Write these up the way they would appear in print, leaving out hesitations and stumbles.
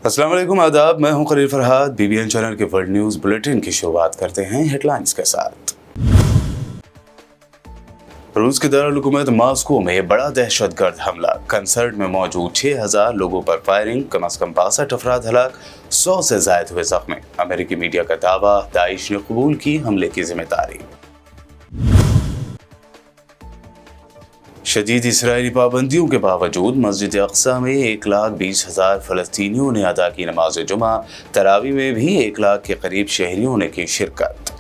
अस्सलाम वालेकुम, आदाब। मैं हूं खलील फरहाद। बीबीएन चैनल के वर्ल्ड न्यूज़ बुलेटिन की शुरुआत करते हैं हेडलाइंस के साथ। रूस के दारुल हुकूमत मॉस्को में बड़ा दहशतगर्द हमला। कंसर्ट में मौजूद 6000 लोगों पर फायरिंग, कम से कम 62 अफराद हलाक, 100 से ज्यादा हुए जख्मी। अमेरिकी मीडिया का दावा, दाइश ने कबूल की हमले की जिम्मेदारी। शदीद इसराइली पाबंदियों के बावजूद मस्जिद अक्सा में 1,20,000 फलस्तीनियों ने अदा की नमाज जुमा। तरावी में भी 1 लाख के करीब शहरियों ने की शिरकत।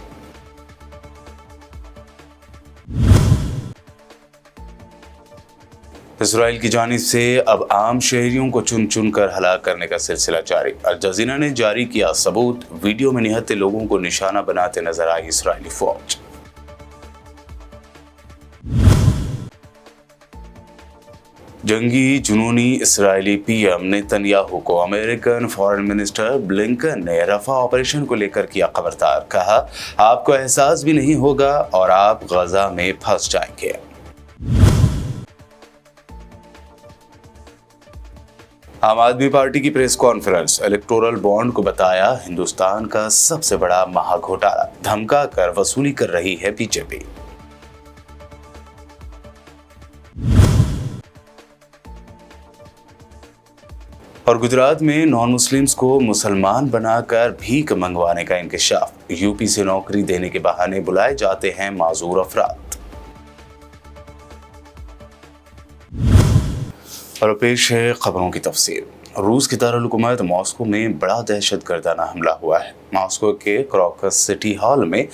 इसराइल की जानिब से अब आम शहरियों को चुन चुन कर हलाक करने का सिलसिला जारी। अल जज़ीरा ने जारी किया सबूत। वीडियो में निहत्ते लोगों को निशाना बनाते नजर आई इसराइली फौज। जंगी जुनूनी इसराइली पीएम नेतन्याहू को अमेरिकन फॉरेन मिनिस्टर ब्लिंकन ने रफा ऑपरेशन को लेकर किया खबरदार। कहा, आपको एहसास भी नहीं होगा और आप गजा में फंस जाएंगे। आम आदमी पार्टी की प्रेस कॉन्फ्रेंस। इलेक्टोरल बॉन्ड को बताया हिंदुस्तान का सबसे बड़ा महाघोटाला। धमका कर वसूली कर रही है बीजेपी। और गुजरात में नॉन मुस्लिम्स को मुसलमान बनाकर भीख मंगवाने का इंकशाफ। यूपी से नौकरी देने के बहाने बुलाए जाते हैं माजूर अफराद। और पेश है खबरों की तफसील। रूस की दारुल हुकूमत मॉस्को में बड़ा दहशतगर्दाना हमला हुआ है। मॉस्को के क्रोकस सिटी हॉल में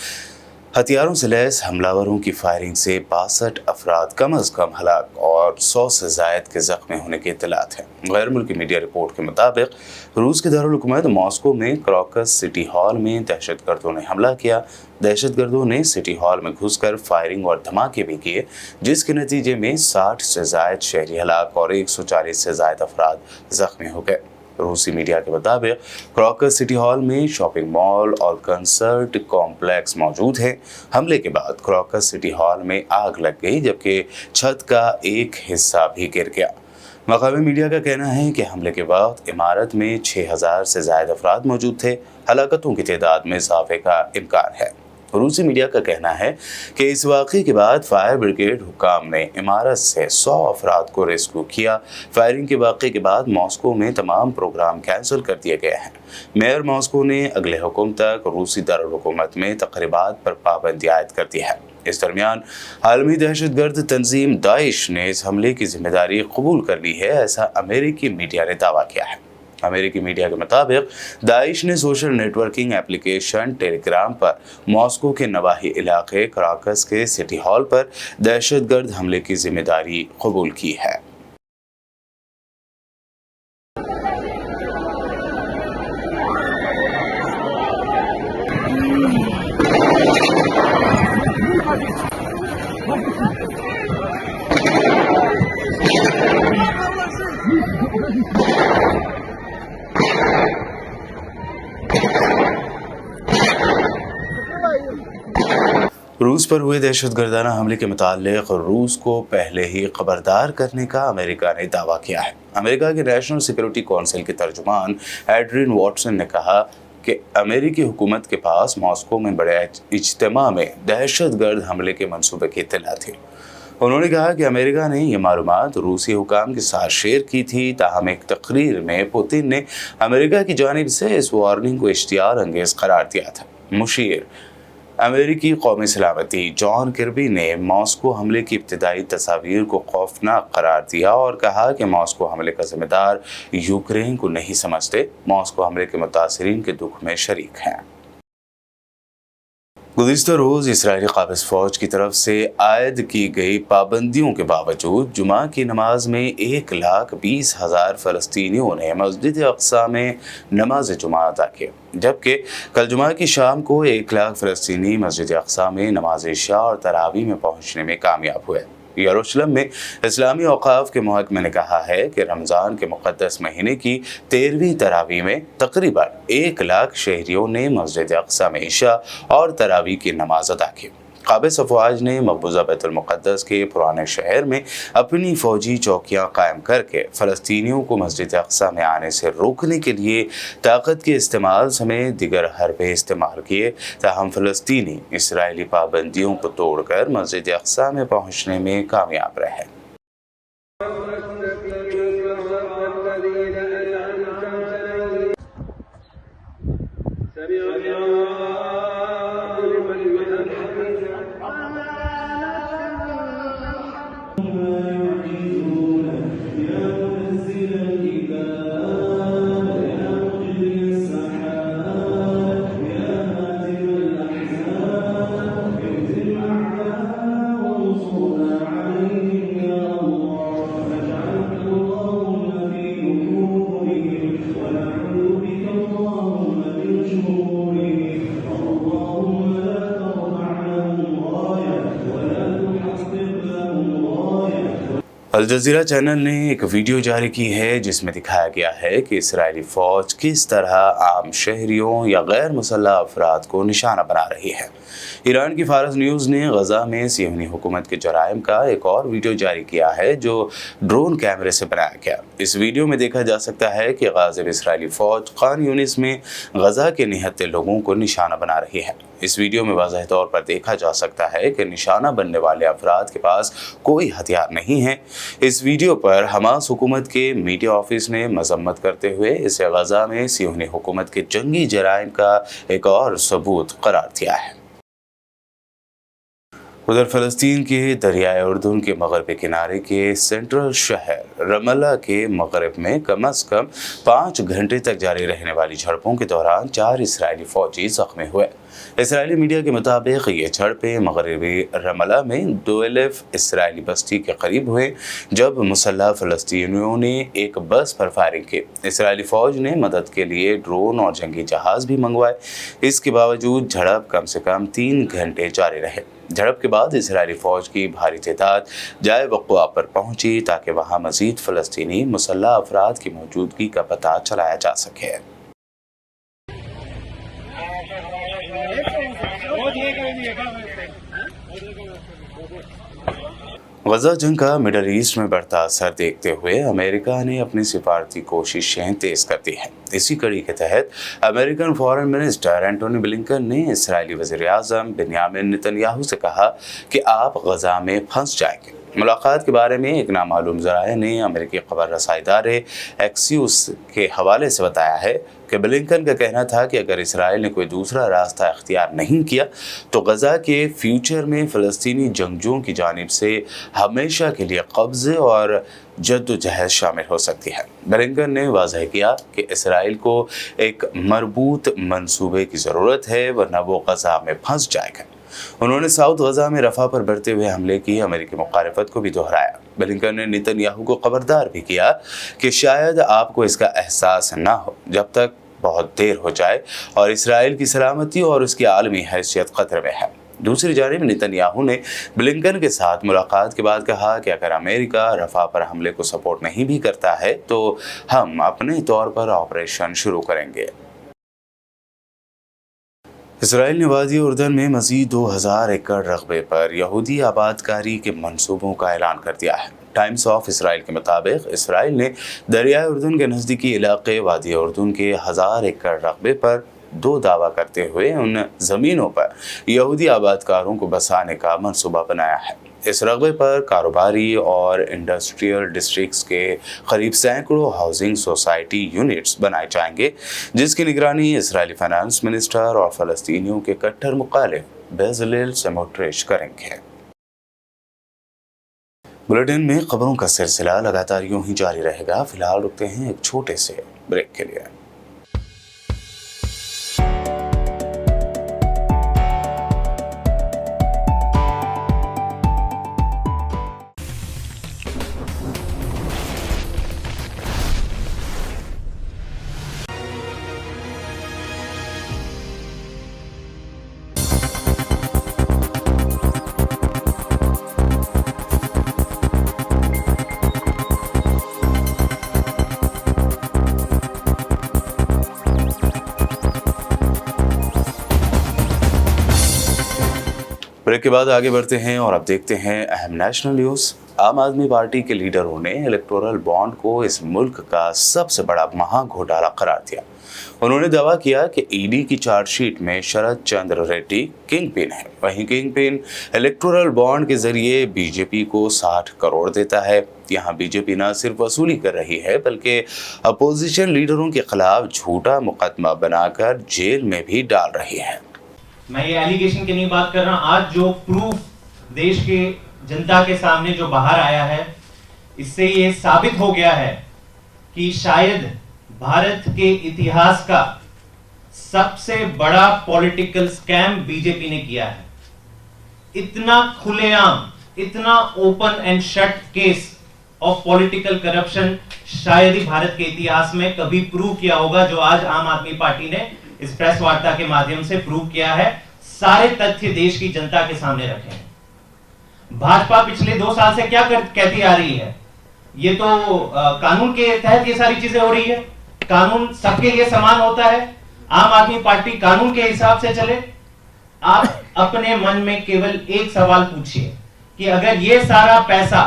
हथियारों से लैस हमलावरों की फायरिंग से 62 अफराद कम अज कम हलाक और 100 से जायद के जख्मी होने की इत्तलात है। गैर मुल्की मीडिया रिपोर्ट के मुताबिक रूस के दारुल हुकूमत मॉस्को में क्रोकस सिटी हॉल में दहशतगर्दों ने हमला किया। दहशतगर्दों ने सिटी हॉल में घुसकर फायरिंग और धमाके भी किए, जिसके नतीजे में 60 से जायद शहरी हलाक और 140 से जायद अफराद जख्मी हो गए। रूसी मीडिया के मुताबिक क्रोकस सिटी हॉल में शॉपिंग मॉल और कंसर्ट कॉम्प्लेक्स मौजूद है। हमले के बाद क्रोकस सिटी हॉल में आग लग गई, जबकि छत का एक हिस्सा भी गिर गया। मकामी मीडिया का कहना है कि हमले के वक्त इमारत में 6000 से ज्यादा अफराद मौजूद थे। हलाकतों की तादाद में इजाफे का इम्कान है। रूसी मीडिया का कहना है कि इस वाक़े के बाद फायर ब्रिगेड हुक्काम ने इमारत से 100 अफराद को रेस्क्यू किया। फायरिंग के वाक़े के बाद मॉस्को में तमाम प्रोग्राम कैंसिल कर दिए गए हैं। मेयर मॉस्को ने अगले हुक्म तक रूसी दारुल हुकूमत में तकरीबात पर पाबंदी आयद कर दी है। इस दरमियान आलमी दहशतगर्द तंजीम दाइश ने इस हमले की जिम्मेदारी कबूल कर ली है, ऐसा अमेरिकी मीडिया ने दावा किया है। अमेरिकी मीडिया के मुताबिक दाइश ने सोशल नेटवर्किंग एप्लीकेशन टेलीग्राम पर मॉस्को के नवाही इलाके क्राकस के सिटी हॉल पर दहशतगर्द हमले की जिम्मेदारी कबूल की है। रूस पर हुए दहशतगर्दाना हमले के मुताल्लिक रूस को पहले ही खबरदार करने का अमेरिका ने दावा किया है। अमेरिका के नेशनल सिक्योरिटी काउंसिल के तर्जुमान एड्रियन वाटसन ने कहा कि अमेरिकी हुकूमत के पास मॉस्को में बड़े इज्तिमा में दहशतगर्द हमले के मंसूबे की इत्तला थी। उन्होंने कहा कि अमेरिका ने यह मालूमात रूसी हुकाम के साथ शेयर की थी। ताहम एक तकरीर में पुतिन ने अमेरिका की जानिब से इस वार्निंग को इश्तियार अंगेज करार दिया था। मुशीर अमेरिकी कौमी सलामती जॉन किर्बी ने मॉस्को हमले की इब्तिदाई तस्वीर को खौफनाक करार दिया और कहा कि मॉस्को हमले का जिम्मेदार यूक्रेन को नहीं समझते, मॉस्को हमले के मुतासिरीन के दुख में शरीक हैं। गुज़िश्ता रोज़ इसराइली क़ाबिज़ फ़ौज की तरफ से आयद की गई पाबंदियों के बावजूद जुमा की नमाज में 1,20,000 फ़लस्तीनियों ने मस्जिद अक़सा में नमाज जुमा अदा की, जबकि कल जुमा की शाम को 1 लाख फ़लस्तीनी मस्जिद अक़सा में नमाज इशा और तरावी में पहुँचने में कामयाब हुए। यरूशलेम में इस्लामी औकाफ के महकमे ने कहा है कि रमज़ान के मुक़द्दस महीने की 13वीं तरावी में तकरीबन 1 लाख शहरियों ने मस्जिद अक़सा में इशा और तरावी की नमाज अदा की। काबिज़ अफ़वाज ने मकबूजा बैतुल मुक़द्दस के पुराने शहर में अपनी फ़ौजी चौकियाँ कायम करके फ़लस्तीनियों को मस्जिद अक़सा में आने से रोकने के लिए ताकत के इस्तेमाल समेत दीगर हरबे इस्तेमाल किए, ताहम फ़लस्तीनी इसराइली पाबंदियों को तोड़कर मस्जिद अक़सा में पहुँचने में कामयाब रहे। अल जज़ीरा चैनल ने एक वीडियो जारी की है जिसमें दिखाया गया है कि इसराइली फ़ौज किस तरह आम शहरियों या गैर मुसल्लह अफराद को निशाना बना रही है। ईरान की फारस न्यूज़ ने गज़ा में सियोनी हुकूमत के जराइम का एक और वीडियो जारी किया है जो ड्रोन कैमरे से बनाया गया। इस वीडियो में देखा जा सकता है कि गाज़िब इसराइली फ़ौज खान यूनिस में गज़ा के निहत्ते लोगों को निशाना बना रही है। इस वीडियो में वाज़ह तौर पर देखा जा सकता है कि निशाना बनने वाले अफराद के पास कोई हथियार नहीं है। इस वीडियो पर हमास हुकूमत के मीडिया ऑफिस ने मजम्मत करते हुए इसे गज़ा में सियोनी हुकूमत के जंगी जराइम का एक और सबूत करार दिया है। उधर फ़लस्तीन के दरियाए उर्दून के मगरबी किनारे के सेंट्रल शहर रमल्ला के मगरब में कम से कम 5 घंटे तक जारी रहने वाली झड़पों के दौरान 4 इसराइली फ़ौजी ज़ख्मी हुए। इसराइली मीडिया के मुताबिक ये झड़पें मगरबी रमल्ला में दोएलेफ इसराइली बस्ती के करीब हुए जब मुसल्लह फ़लस्तीनियों ने एक बस पर फायरिंग की। इसराइली फ़ौज ने मदद के लिए ड्रोन और जंगी जहाज़ भी मंगवाए। इसके बावजूद झड़प कम से कम 3 घंटे जारी रहे। झड़प के बाद इसराइली फ़ौज की भारी तादाद जाए वक़्वा पर पहुंची ताकि वहां मज़ीद फ़लस्तीनी मुसल्लह अफराद की मौजूदगी का पता चलाया जा सके। गज़ा जंग का मिडल ईस्ट में बढ़ता असर देखते हुए अमेरिका ने अपनी सिफारती कोशिशें तेज कर दी हैं। इसी कड़ी के तहत American foreign minister Antony Blinken ने इसराइली वज़ीर-ए-आज़म बेंयामिन नेतन्याहू से कहा कि आप गज़ा में फंस जाएंगे। मुलाकात के बारे में एक नामालूम ज़राए ने अमेरिकी खबर रसाई इदारे एक्सियोस के हवाले से बताया है कि ब्लिंकन का कहना था कि अगर इसराइल ने कोई दूसरा रास्ता इख्तियार नहीं किया तो गज़ा के फ्यूचर में फ़लस्तीनी जंगजुओं की जानिब से हमेशा के लिए कब्ज़े और जद्दोजहद शामिल हो सकती है। ब्लिंकन ने वाज़ह किया कि इसराइल को एक मरबूत मंसूबे की ज़रूरत है वरना वो गज़ा में फंस जाएगा। उन्होंने साउथ गज़ा में रफ़ा पर बढ़ते हुए हमले की अमेरिकी मुखालिफत को भी दोहराया। ब्लिंकन ने नेतन्याहू को खबरदार भी किया कि शायद आपको इसका एहसास ना हो जब तक बहुत देर हो जाए और इसराइल की सलामती और उसकी आलमी हैसियत खतरे में है। दूसरी जानिब नेतन्याहू ने ब्लिंकन के साथ मुलाकात के बाद कहा कि अगर अमेरिका रफ़ा पर हमले को सपोर्ट नहीं भी करता है तो हम अपने तौर पर ऑपरेशन शुरू करेंगे। इसराइल ने वादी उर्दन में मज़ीद 2000 एकड़ रकबे पर यहूदी आबादकारी के मंसूबों का ऐलान कर दिया है। टाइम्स ऑफ इसराइल के मुताबिक इसराइल ने दरियाए उर्दन के नज़दीकी इलाके वादी उर्दन के 1000 एकड़ रकबे पर 2 दावा करते हुए उन ज़मीनों पर यहूदी आबादकारों को बसाने का मंसूबा बनाया है। इस रकबे पर कारोबारी और इंडस्ट्रियल डिस्ट्रिक्ट्स के करीब सैकड़ों हाउसिंग सोसाइटी यूनिट्स बनाए जाएंगे जिसकी निगरानी इसराइली फाइनेंस मिनिस्टर और फ़लस्तीनियों के कट्टर मुखालिफ बेज़लेल स्मोट्रिच करेंगे। बुलेटिन में खबरों का सिलसिला लगातार यूं ही जारी रहेगा। फिलहाल रुकते हैं एक छोटे से ब्रेक के लिए। ब्रेक के बाद आगे बढ़ते हैं और अब देखते हैं अहम नेशनल न्यूज़। आम आदमी पार्टी के लीडरों ने इलेक्टोरल बॉन्ड को इस मुल्क का सबसे बड़ा महाघोटाला करार दिया। उन्होंने दावा किया कि ईडी की चार्जशीट में शरद चंद्र रेड्डी किंग पिन है। वहीं किंग पिन इलेक्टोरल बॉन्ड के जरिए बीजेपी को 60 करोड़ देता है। यहाँ बीजेपी न सिर्फ वसूली कर रही है बल्कि अपोजिशन लीडरों के खिलाफ झूठा मुकदमा बनाकर जेल में भी डाल रही है। मैं ये एलिगेशन की नहीं बात कर रहा, आज जो प्रूफ देश के जनता के सामने जो बाहर आया है, इससे ये साबित हो गया है कि शायद भारत के इतिहास का सबसे बड़ा पॉलिटिकल स्कैम बीजेपी ने किया है। इतना खुलेआम, इतना open and shut case of political corruption शायद ही भारत के इतिहास में कभी प्रूव किया होगा, जो आज आम आदमी पार्टी ने इस प्रेस वार्ता के माध्यम से प्रूव किया है। सारे तथ्य देश की जनता के सामने रखे हैं। भाजपा पिछले 2 साल से क्या कहती आ रही है, ये तो कानून के तहत ये सारी चीजें हो रही है, कानून सबके लिए समान होता है, आम आदमी पार्टी कानून के हिसाब से चले। आप अपने मन में केवल एक सवाल पूछिए कि अगर ये सारा पैसा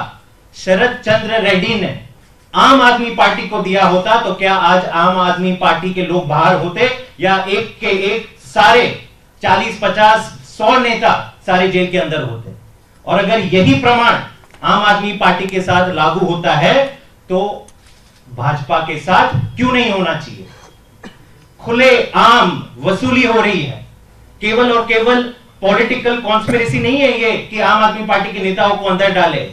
शरद चंद्र रेड्डी ने आम आदमी पार्टी को दिया होता तो क्या आज आम आदमी पार्टी के लोग बाहर होते, या एक के एक सारे 40, 50, 100 नेता सारे जेल के अंदर होते? और अगर यही प्रमाण आम आदमी पार्टी के साथ लागू होता है तो भाजपा के साथ क्यों नहीं होना चाहिए? खुले आम वसूली हो रही है। केवल और केवल पॉलिटिकल कॉन्स्पिरेसी नहीं है ये कि आम आदमी पार्टी के नेताओं को अंदर डाले।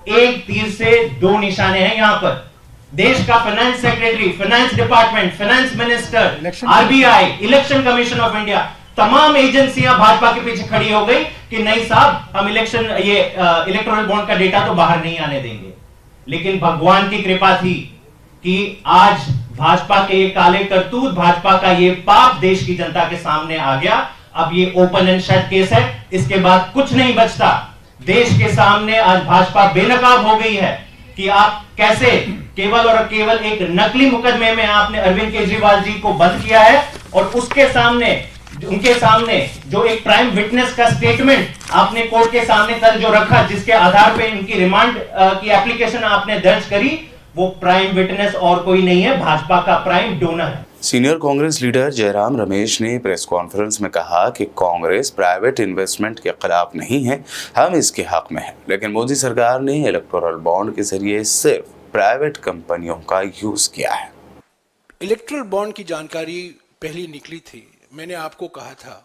एक तीर से 2 निशाने हैं यहां पर। देश का finance secretary, finance department, finance minister, RBI, election commission of India, तमाम एजेंसियां भाजपा के पीछे खड़ी हो गई कि नहीं साहब, हम इलेक्टोरल बॉन्ड का डेटा तो बाहर नहीं आने देंगे। लेकिन भगवान की कृपा थी कि आज भाजपा के ये काले करतूत, भाजपा का ये पाप देश की जनता के सामने आ गया। अब ये ओपन एंड शट केस है, इसके बाद कुछ नहीं बचता। देश के सामने आज भाजपा बेनकाब हो गई है कि आप कैसे केवल और केवल एक नकली मुकदमे में आपने अरविंद केजरीवाल जी को बंद किया है, और उसके सामने, उनके सामने जो एक प्राइम विटनेस का स्टेटमेंट आपने कोर्ट के सामने कल जो रखा, जिसके आधार पे इनकी रिमांड की एप्लीकेशन आपने दर्ज करी, वो प्राइम विटनेस और कोई नहीं है, भाजपा का प्राइम डोनर है। सीनियर कांग्रेस लीडर जयराम रमेश ने प्रेस कॉन्फ्रेंस में कहा कि कांग्रेस प्राइवेट इन्वेस्टमेंट के खिलाफ नहीं है, हम इसके हक में हैं। लेकिन मोदी सरकार ने इलेक्टोरल बॉन्ड के जरिए सिर्फ प्राइवेट कंपनियों का यूज किया है। इलेक्टोरल बॉन्ड की जानकारी पहली निकली थी, मैंने आपको कहा था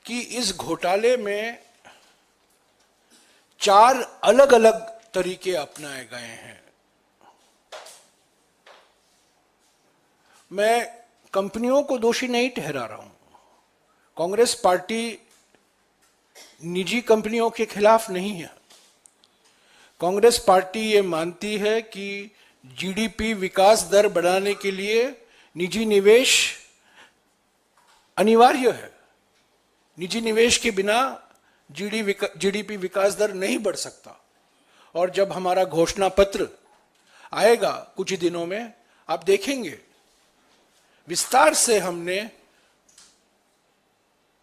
कि इस घोटाले में 4 अलग अलग तरीके अपनाए गए हैं। मैं कंपनियों को दोषी नहीं ठहरा रहा हूं। कांग्रेस पार्टी निजी कंपनियों के खिलाफ नहीं है। कांग्रेस पार्टी ये मानती है कि जीडीपी विकास दर बढ़ाने के लिए निजी निवेश अनिवार्य है। निजी निवेश के बिना जीडीपी विकास दर नहीं बढ़ सकता। और जब हमारा घोषणा पत्र आएगा कुछ ही दिनों में, आप देखेंगे विस्तार से हमने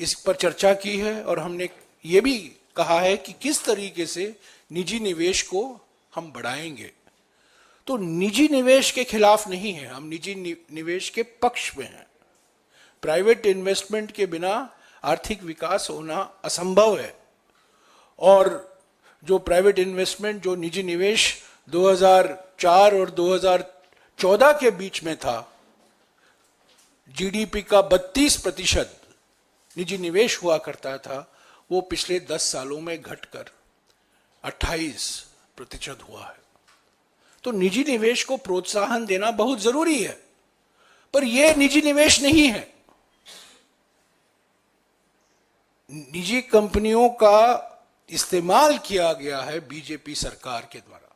इस पर चर्चा की है, और हमने ये भी कहा है कि किस तरीके से निजी निवेश को हम बढ़ाएंगे। तो निजी निवेश के खिलाफ नहीं है, हम निजी निवेश के पक्ष में हैं। प्राइवेट इन्वेस्टमेंट के बिना आर्थिक विकास होना असंभव है। और जो प्राइवेट इन्वेस्टमेंट, जो निजी निवेश 2004 और 2014 के बीच में था, जीडीपी का 32% निजी निवेश हुआ करता था, वो पिछले 10 सालों में घटकर 28% हुआ है। तो निजी निवेश को प्रोत्साहन देना बहुत जरूरी है, पर यह निजी निवेश नहीं है। निजी कंपनियों का इस्तेमाल किया गया है बीजेपी सरकार के द्वारा।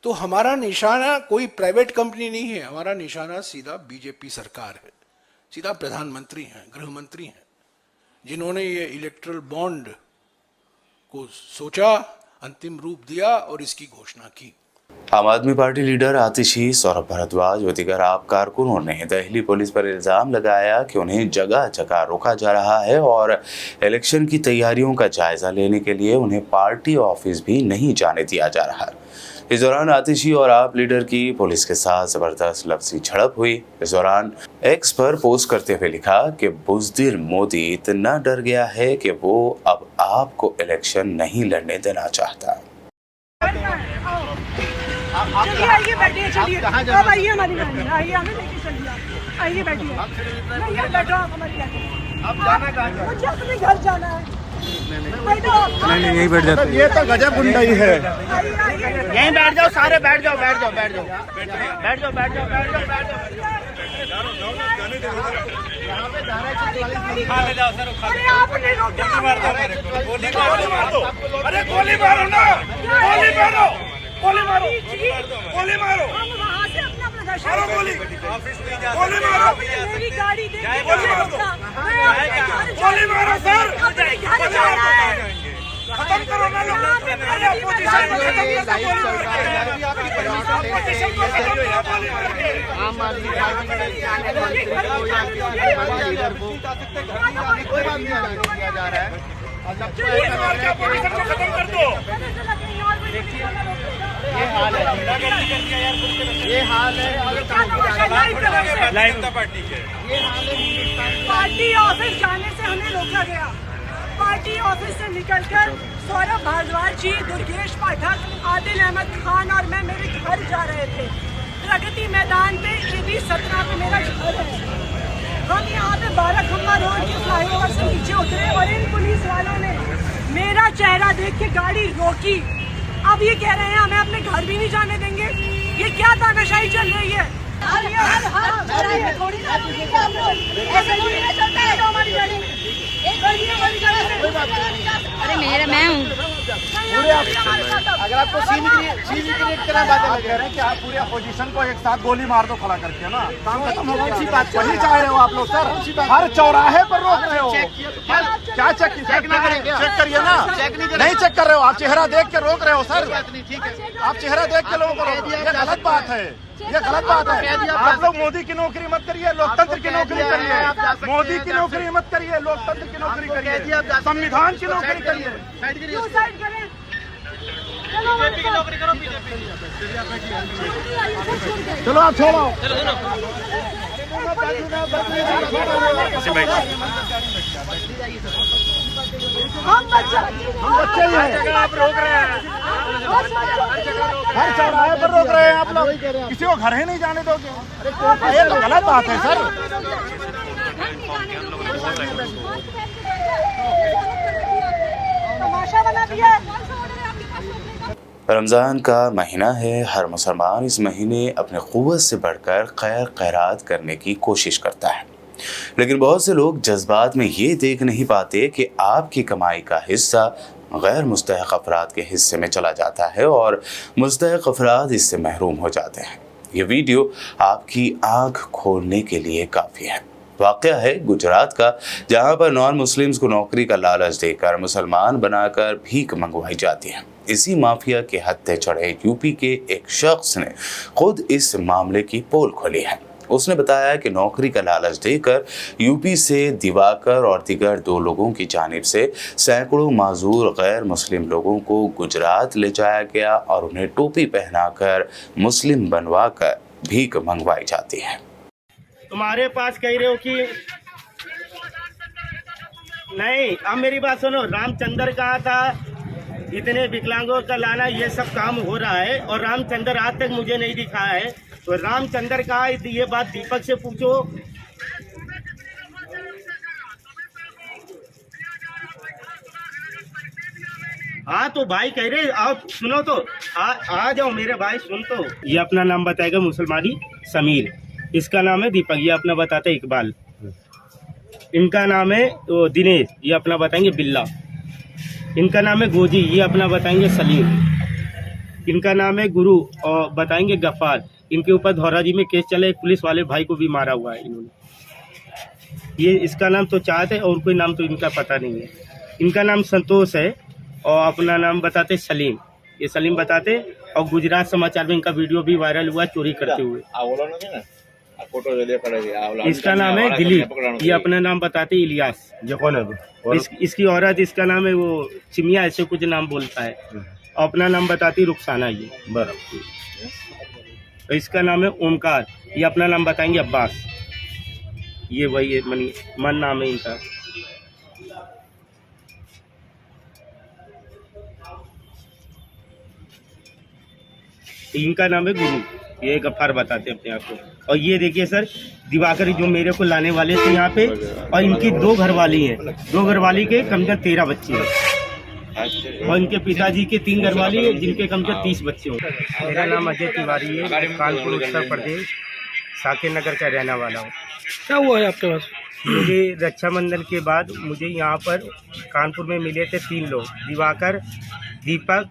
तो हमारा निशाना कोई प्राइवेट कंपनी नहीं है, हमारा निशाना सीधा बीजेपी सरकार है, सीधा प्रधानमंत्री हैं, गृह मंत्री हैं, जिन्होंने ये इलेक्टोरल बॉन्ड को सोचा, अंतिम रूप दिया और इसकी घोषणा की। आम आदमी पार्टी लीडर आतिशी, सौरभ भारद्वाज और दीगर आप कारकुनों ने दिल्ली पुलिस पर इल्ज़ाम लगाया कि उन्हें जगह जगह रोका जा रहा है और इलेक्शन की तैयारियों का जायजा लेने के लिए उन्हें पार्टी ऑफिस भी नहीं जाने दिया जा रहा। इस दौरान आतिशी और आप लीडर की पुलिस के साथ जबरदस्त लफ्जी झड़प हुई। इस दौरान एक्स पर पोस्ट करते हुए लिखा कि बुज़दिल मोदी इतना डर गया है कि वो अब आपको इलेक्शन नहीं लड़ने देना चाहता। चलिए आइए बैठिए, चलिए अब आइए हमारी गाड़ी में, आइए हमें लेके चलिए, आइए बैठिए, नहीं बैठो आप हमारी गाड़ी में। अब जाना कहाँ है? मुझे अपने घर जाना है। नहीं यहीं बैठ जाते। ये तो गजब गुंडाई है। यहीं बैठ जाओ, सारे बैठ जाओ, बैठ जाओ, बैठ जाओ, बैठ जाओ, बैठ जाओ, बैठ जाओ, बैठ जाओ। अरे आपने रोका, गोली मारो, अरे गोली मारो ना, गोली मारो, गोली मारो, गोली मारो, हम वहाँ से अपना प्रदर्शन मारो गोली, गोली मारो, मेरी गाड़ी देख के गोली मारो, गोली मारो सर, अपने घर जाना है। खत्म करो ना लोग, अरे अपोजिशन को खत्म करो, अपोजिशन को खत्म करो, आम आदमी कोई बात नहीं किया जा रहा है, अपोजिशन को खत्म कर दो। ये हाल है, ये हाल है, लाइन पार्टी के ये हाल है। पार्टी ऑफिस जाने से हमें रोका गया। पार्टी ऑफिस से निकलकर सौरभ भारद्वाज जी, दुर्गेश पाठक, आदिल अहमद खान और मैं मेरे घर जा रहे थे। प्रगति मैदान पे AB 17 पे मेरा घर है। हम यहाँ पे 12 खम्बा रोड के फ्लाईओवर से नीचे उतरे और इन पुलिस वालों ने मेरा चेहरा देख के गाड़ी रोकी। अब ये कह रहे हैं हमें अपने घर भी नहीं जाने देंगे। ये क्या तानाशाही चल रही है? अरे मेरा मैं हूँ। अगर आपको सीन क्रिएट करना बातें लगे रहे हैं कि आप पूरे अपोजिशन को एक साथ गोली मार दो खड़ा करके ना, काम खत्म हो गया। बात वही चाह रहे हो आप लोग सर, हर चौराहे पर रोक रहे हो। क्या चेक ना करें? चेक करिए ना, नहीं चेक कर रहे हो आप, चेहरा देख के रोक रहे हो सर। आप चेहरा देख के लोगों को रोक रहे हो, ये गलत बात है, ये गलत बात है। आप लोग मोदी की नौकरी मत करिए, लोकतंत्र की नौकरी करिए। मोदी की नौकरी मत करिए, लोकतंत्र की नौकरी करिए, संविधान की नौकरी करिए। बीजेपी की नौकरी करो, चलो आप छोड़ो। हम बच्चे ही हैं। आप रोक रहे हैं, हर चौराहे पर रोक रहे हैं आप लोग, किसी को घर ही नहीं जाने दोगे। ये तो गलत बात है सर। तमाशा बना दिया। रमज़ान का महीना है। हर मुसलमान इस महीने अपने क़ुव्वत से बढ़कर खैर खैरात करने की कोशिश करता है, लेकिन बहुत से लोग जज्बात में ये देख नहीं पाते कि आपकी कमाई का हिस्सा गैर मुस्तहक़ अफराद के हिस्से में चला जाता है और मुस्तहक़ अफराद इससे महरूम हो जाते हैं। ये वीडियो आपकी आँख खोलने के लिए काफ़ी है। वाक़या है गुजरात का, जहाँ पर नॉन मुस्लिम्स को नौकरी का लालच देकर मुसलमान बनाकर भीख मंगवाई जाती है। इसी माफिया के हत्थे चढ़े यूपी के एक शख्स ने खुद इस मामले की पोल खोली है। उसने बताया कि नौकरी का लालच देकर यूपी से दिवाकर और दीगर 2 लोगों की जानिब से सैकड़ों माजूर गैर मुस्लिम लोगों को गुजरात ले जाया गया और उन्हें टोपी पहनाकर मुस्लिम बनवाकर भीख मंगवाई जाती है। तुम्हारे पास कह रहे हो कि नहीं, अब मेरी बात सुनो। रामचंद्र कहा था इतने विकलांगों का लाना, ये सब काम हो रहा है और रामचंद्र आज तक मुझे नहीं दिखा है। तो रामचंद्र कहा, ये बात दीपक से पूछो। हाँ तो भाई कह रहे, आप सुनो तो, आ जाओ मेरे भाई, सुन तो। ये अपना नाम बताएगा मुसलमानी समीर, इसका नाम है दीपक, ये अपना बताते हैं इकबाल, इनका नाम है तो दिनेश, ये अपना बताएंगे बिल्ला, इनका नाम है गोजी, ये अपना बताएंगे सलीम, इनका नाम है गुरु और बताएंगे गफ्फार। इनके ऊपर धौराजी में केस चला, एक पुलिस वाले भाई को भी मारा हुआ है इन्होंने। ये इसका नाम तो चाहत है और कोई नाम तो इनका पता नहीं है। इनका नाम संतोष है और अपना नाम बताते सलीम, ये सलीम बताते और गुजरात समाचार में इनका वीडियो भी वायरल हुआ चोरी करते हुए। इसका नाम है दिलीप, ये अपना नाम बताते इलियास। ये कौन है? इसकी औरत, इसका नाम है वो चिमिया, ऐसे कुछ नाम बोलता है। अपना नाम बताती रुखसाना ये। बराबर। इसका नाम है ओमकार, ये अपना नाम बताएंगे अब्बास। ये वही है, मन नाम है इनका। इनका नाम है गुरु, ये गफ्फार बताते हैं अपने आप को। और ये देखिए सर, दिवाकर जो मेरे को लाने वाले थे यहाँ पे, और इनकी 2 घरवाली हैं। 2 घरवाली के कम से कम 13 बच्चे हैं, और इनके पिताजी के 3 घरवाली है जिनके कम से कम 30 बच्चे हों। मेरा नाम अजय तिवारी है, मैं कानपुर उत्तर प्रदेश साकेत नगर का रहने वाला हूँ। क्या हुआ है आपके पास? मुझे रक्षाबंधन के बाद मुझे यहाँ पर कानपुर में मिले थे 3 लोग, दिवाकर, दीपक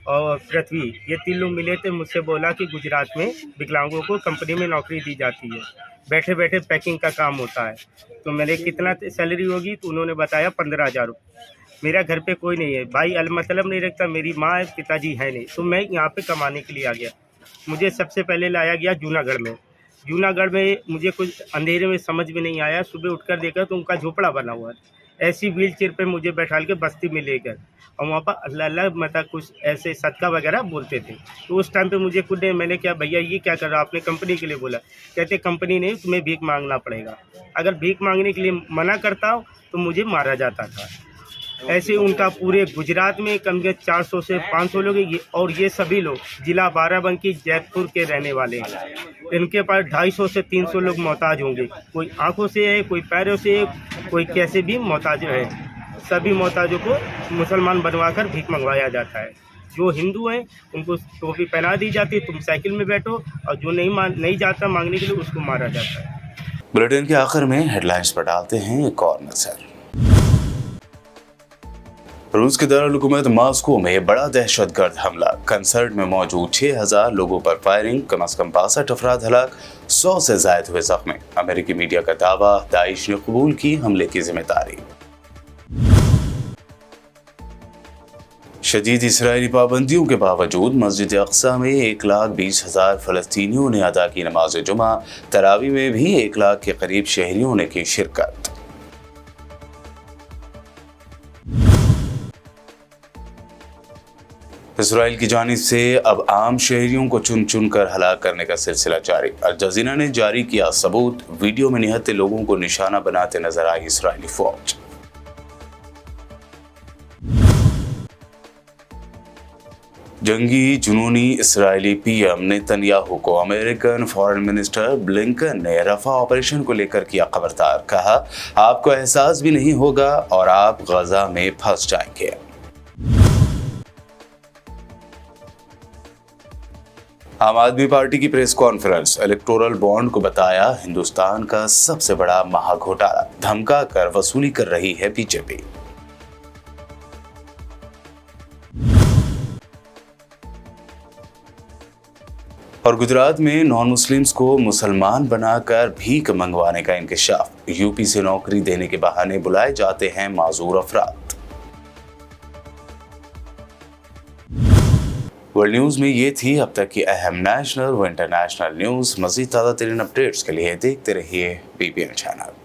और पृथ्वी। ये 3 लोग मिले थे, मुझसे बोला कि गुजरात में विकलांगों को कंपनी में नौकरी दी जाती है, बैठे बैठे पैकिंग का काम होता है। तो मैंने कितना सैलरी होगी, तो उन्होंने बताया 15,000 रुपये। मेरा घर पे कोई नहीं है, भाई अलमतलब नहीं रखता, मेरी माँ है, पिताजी है नहीं, तो मैं यहाँ पे कमाने के लिए आ गया। मुझे सबसे पहले लाया गया जूनागढ़ में। जूनागढ़ में मुझे कुछ अंधेरे में समझ में नहीं आया, सुबह उठकर देखा तो उनका झोपड़ा बना हुआ है। ऐसी व्हील चेयर पे मुझे बैठाल के बस्ती में लेकर, और वहाँ पर अल्लाह मतलब कुछ ऐसे सदका वगैरह बोलते थे। तो उस टाइम पे मुझे खुद ने, मैंने क्या भैया ये क्या कर रहा, आपने कंपनी के लिए बोला? कहते कंपनी नहीं, तुम्हें भीख मांगना पड़ेगा। अगर भीख मांगने के लिए मना करता हो तो मुझे मारा जाता था। ऐसे उनका पूरे गुजरात में कम से कम 400 से 500 लोग हैं, और ये सभी लोग जिला बाराबंकी जयपुर के रहने वाले हैं। इनके पास 250 से 300 लोग मोहताज होंगे, कोई आंखों से है, कोई पैरों से है, कोई कैसे भी मोहताज है। सभी मोहताजों को मुसलमान बनवाकर भीख मंगवाया जाता है। जो हिंदू हैं उनको टोपी पहना दी जाती है, तुम साइकिल में बैठो, और जो नहीं जाता मांगने के लिए उसको मारा जाता है। बुलेटिन के आखिर में हेडलाइंस पर डालते हैं एक और नजर। रूस के दारुल हुकूमत मॉस्को में बड़ा दहशतगर्द हमला, कंसर्ट में मौजूद 6,000 लोगों पर फायरिंग, कम से कम 62 अफराद हलाक, 100 से ज्यादा हुए जख्मी। अमेरिकी मीडिया का दावा, दाइश ने कबूल की हमले की जिम्मेदारी। शदीद इसराइली पाबंदियों के बावजूद मस्जिद अक्सा में 1,20,000 फलस्तीनियों ने अदा की नमाज जुमा। तरावी में भी 1 लाख के करीब शहरियों ने की शिरकत। इसराइल की जानिब से अब आम शहरियों को चुन चुन कर हलाक करने का सिलसिला जारी। अल जज़ीरा ने जारी किया सबूत, वीडियो में निहत्ते लोगों को निशाना बनाते नजर आई इसराइली फौज। जंगी जुनूनी इसराइली पीएम नेतन्याहू को अमेरिकन फॉरेन मिनिस्टर ब्लिंकन ने रफा ऑपरेशन को लेकर किया खबरदार। कहा, आपको एहसास भी नहीं होगा और आप गजा में फंस जाएंगे। आम आदमी पार्टी की प्रेस कॉन्फ्रेंस, इलेक्टोरल बॉन्ड को बताया हिंदुस्तान का सबसे बड़ा महाघोटाला, धमका कर वसूली कर रही है बीजेपी। और गुजरात में नॉन मुस्लिम्स को मुसलमान बनाकर भीख मंगवाने का इंकशाफ, यूपी से नौकरी देने के बहाने बुलाए जाते हैं माजूर अफराद। वर्ल्ड न्यूज में ये थी अब तक की अहम नेशनल व इंटरनेशनल न्यूज। मजीद ताज़ा तरीन अपडेट्स के लिए देखते रहिए BPN चैनल।